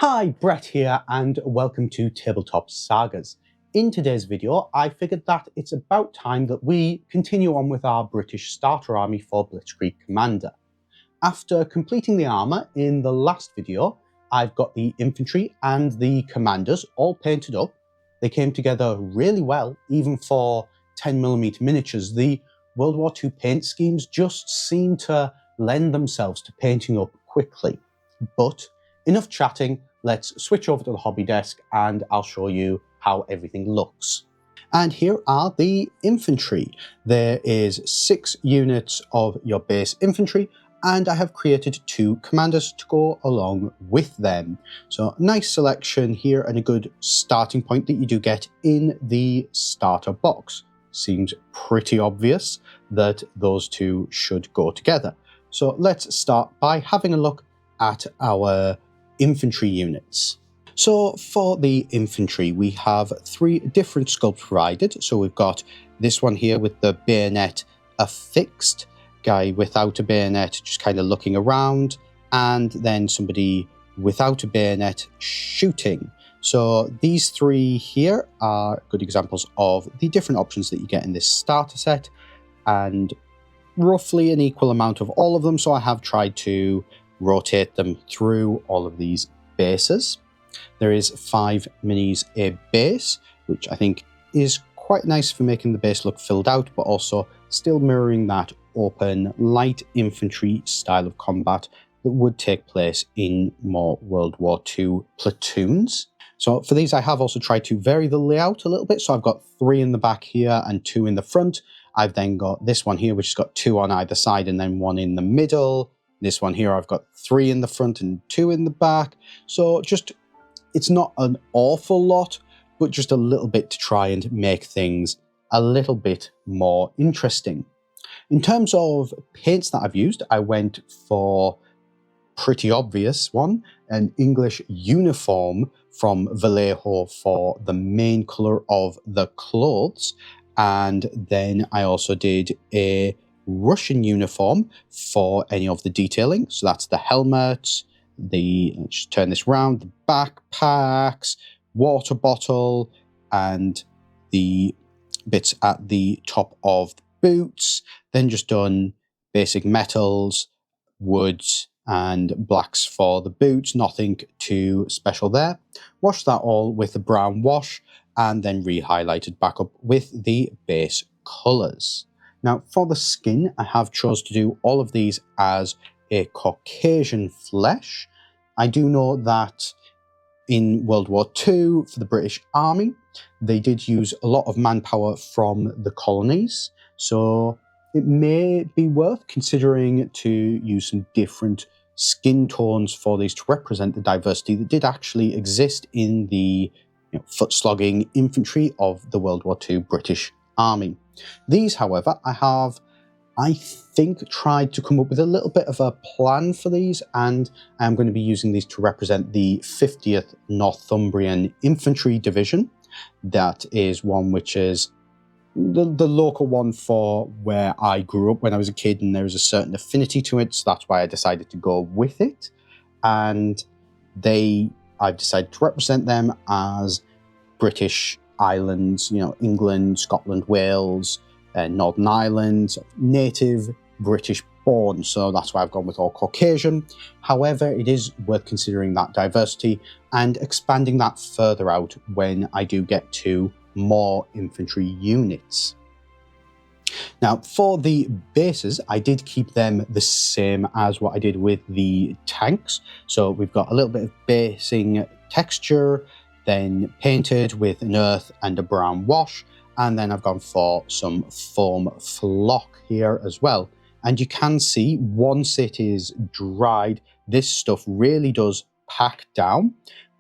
Hi, Brett here, and welcome to Tabletop Sagas. In today's video, I figured that it's about time that we continue on with our British starter army for Blitzkreig Commander. After completing the armour in the last video, I've got the infantry and the commanders all painted up. They came together really well, even for 10mm miniatures. The World War II paint schemes just seem to lend themselves to painting up quickly. But enough chatting, let's switch over to the hobby desk and I'll show you how everything looks. And here are the infantry. There is 6 units of your base infantry, and I have created 2 commanders to go along with them. So nice selection here and a good starting point that you do get in the starter box. Seems pretty obvious that those two should go together. So let's start by having a look at our infantry units. So for the infantry, we have 3 different sculpts provided. So we've got this one here with the bayonet affixed, guy without a bayonet just kind of looking around, and then somebody without a bayonet shooting. So these 3 here are good examples of the different options that you get in this starter set, and roughly an equal amount of all of them. So I have tried to rotate them through all of these bases. There is 5 minis a base, which I think is quite nice for making the base look filled out, but also still mirroring that open light infantry style of combat that would take place in more World War II platoons. So for these, I have also tried to vary the layout a little bit. So I've got 3 in the back here and 2 in the front. I've then got this one here, which has got 2 on either side and then 1 in the middle. This one here, I've got 3 in the front and 2 in the back. So just, it's not an awful lot, but just a little bit to try and make things a little bit more interesting. In terms of paints that I've used, I went for pretty obvious one, an English uniform from Vallejo for the main colour of the clothes. And then I also did a Russian uniform for any of the detailing. So that's the helmet, let's just turn this around, the backpacks, water bottle, and the bits at the top of the boots. Then just done basic metals, woods, and blacks for the boots. Nothing too special there. Washed that all with a brown wash and then re-highlighted back up with the base colours. Now for the skin, I have chose to do all of these as a Caucasian flesh. I do know that in World War II, for the British Army, they did use a lot of manpower from the colonies. So it may be worth considering to use some different skin tones for these to represent the diversity that did actually exist in the foot-slogging infantry of the World War II British Army. These, however, I think, tried to come up with a little bit of a plan for these, and I'm going to be using these to represent the 50th Northumbrian Infantry Division. That is one which is the local one for where I grew up when I was a kid, and there is a certain affinity to it, so that's why I decided to go with it. And I've decided to represent them as British islands, England, Scotland, Wales, Northern Ireland, native British born, so that's why I've gone with all Caucasian. However, it is worth considering that diversity and expanding that further out when I do get to more infantry units. Now, for the bases, I did keep them the same as what I did with the tanks. So we've got a little bit of basing texture, then painted with an earth and a brown wash, and then I've gone for some foam flock here as well. And you can see once it is dried, this stuff really does pack down,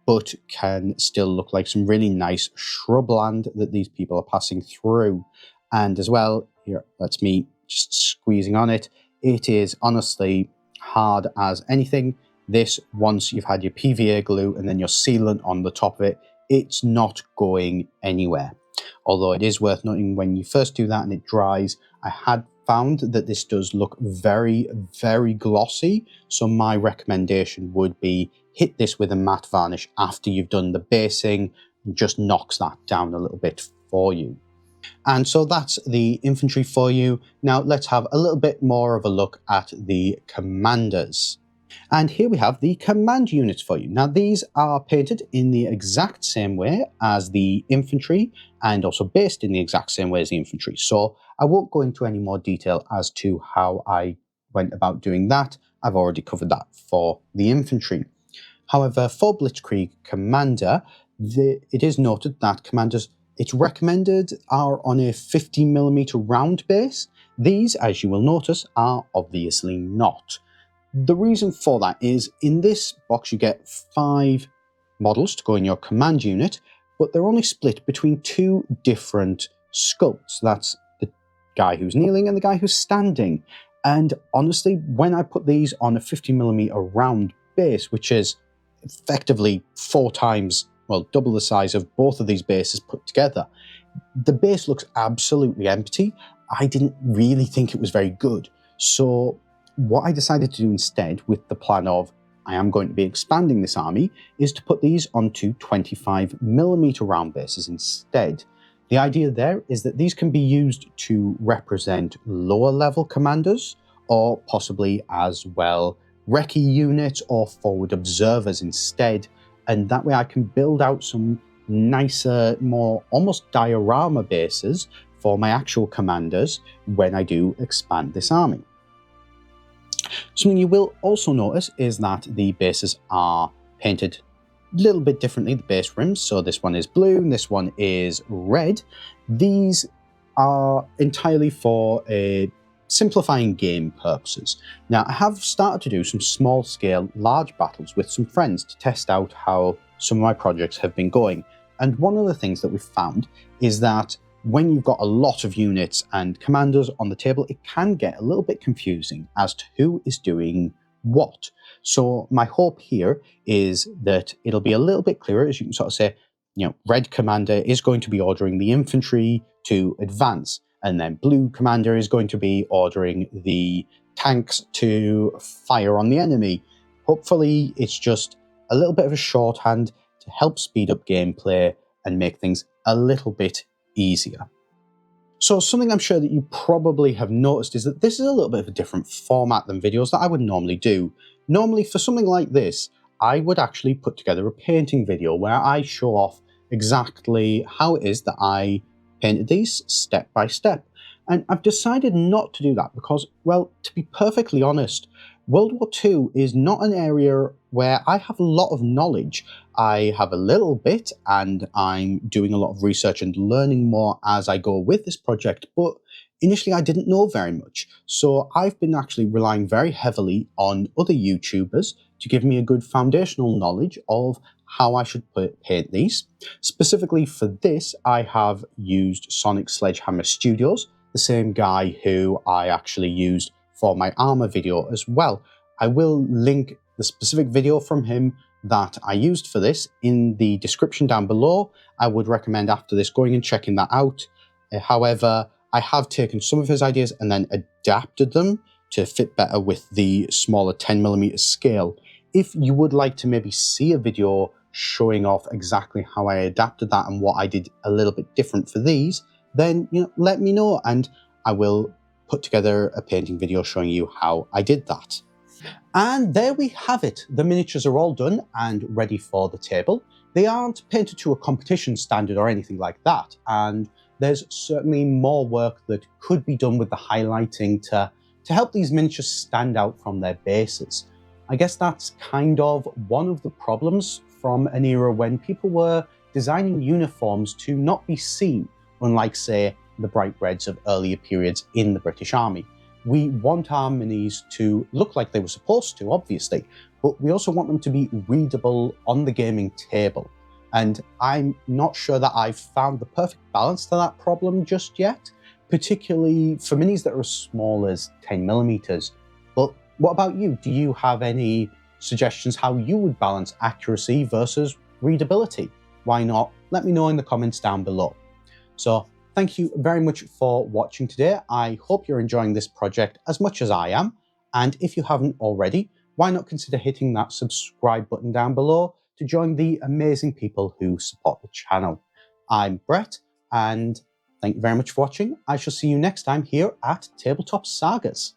but can still look like some really nice shrubland that these people are passing through. And as well, here, that's me just squeezing on it. It is honestly hard as anything. This, once you've had your PVA glue and then your sealant on the top of it, it's not going anywhere. Although it is worth noting when you first do that and it dries, I had found that this does look very, very glossy. So my recommendation would be hit this with a matte varnish after you've done the basing. Just knocks that down a little bit for you. And so that's the infantry for you. Now let's have a little bit more of a look at the commanders. And here we have the command units for you. Now these are painted in the exact same way as the infantry and also based in the exact same way as the infantry. So I won't go into any more detail as to how I went about doing that. I've already covered that for the infantry. However, for Blitzkreig Commander, it is noted that commanders, it's recommended, are on a 50mm round base. These, as you will notice, are obviously not. The reason for that is in this box you get 5 models to go in your command unit, but they're only split between 2 different sculpts. That's the guy who's kneeling and the guy who's standing. And honestly, when I put these on a 50mm round base, which is effectively 4 times, well, double the size of both of these bases put together, the base looks absolutely empty. I didn't really think it was very good. So what I decided to do instead, with the plan of I am going to be expanding this army, is to put these onto 25mm round bases instead. The idea there is that these can be used to represent lower level commanders, or possibly as well recce units or forward observers instead, and that way I can build out some nicer, more almost diorama bases for my actual commanders when I do expand this army. Something you will also notice is that the bases are painted a little bit differently, the base rims. So this one is blue and this one is red. These are entirely for simplifying game purposes. Now, I have started to do some small scale large battles with some friends to test out how some of my projects have been going. And one of the things that we've found is that when you've got a lot of units and commanders on the table, it can get a little bit confusing as to who is doing what. So my hope here is that it'll be a little bit clearer, as you can sort of say, red commander is going to be ordering the infantry to advance, and then blue commander is going to be ordering the tanks to fire on the enemy. Hopefully it's just a little bit of a shorthand to help speed up gameplay and make things a little bit easier. So something I'm sure that you probably have noticed is that this is a little bit of a different format than videos that I would normally do. Normally for something like this, I would actually put together a painting video where I show off exactly how it is that I painted these step by step. And I've decided not to do that because, well, to be perfectly honest, World War II is not an area where I have a lot of knowledge. I have a little bit, and I'm doing a lot of research and learning more as I go with this project, but initially I didn't know very much. So I've been actually relying very heavily on other YouTubers to give me a good foundational knowledge of how I should paint these. Specifically for this, I have used Sonic Sledgehammer Studios, the same guy who I actually used for my armor video as well. I will link the specific video from him that I used for this in the description down below. I would recommend after this going and checking that out. However, I have taken some of his ideas and then adapted them to fit better with the smaller 10mm scale. If you would like to maybe see a video showing off exactly how I adapted that and what I did a little bit different for these, then let me know and I will put together a painting video showing you how I did that. And there we have it. The miniatures are all done and ready for the table. They aren't painted to a competition standard or anything like that, and there's certainly more work that could be done with the highlighting to help these miniatures stand out from their bases. I guess that's kind of one of the problems from an era when people were designing uniforms to not be seen, unlike, say, the bright reds of earlier periods in the British Army. We want our minis to look like they were supposed to, obviously, but we also want them to be readable on the gaming table. And I'm not sure that I've found the perfect balance to that problem just yet, particularly for minis that are as small as 10mm. But what about you? Do you have any suggestions how you would balance accuracy versus readability? Why not? Let me know in the comments down below. So thank you very much for watching today. I hope you're enjoying this project as much as I am. And if you haven't already, why not consider hitting that subscribe button down below to join the amazing people who support the channel. I'm Brett, and thank you very much for watching. I shall see you next time here at Tabletop Sagas.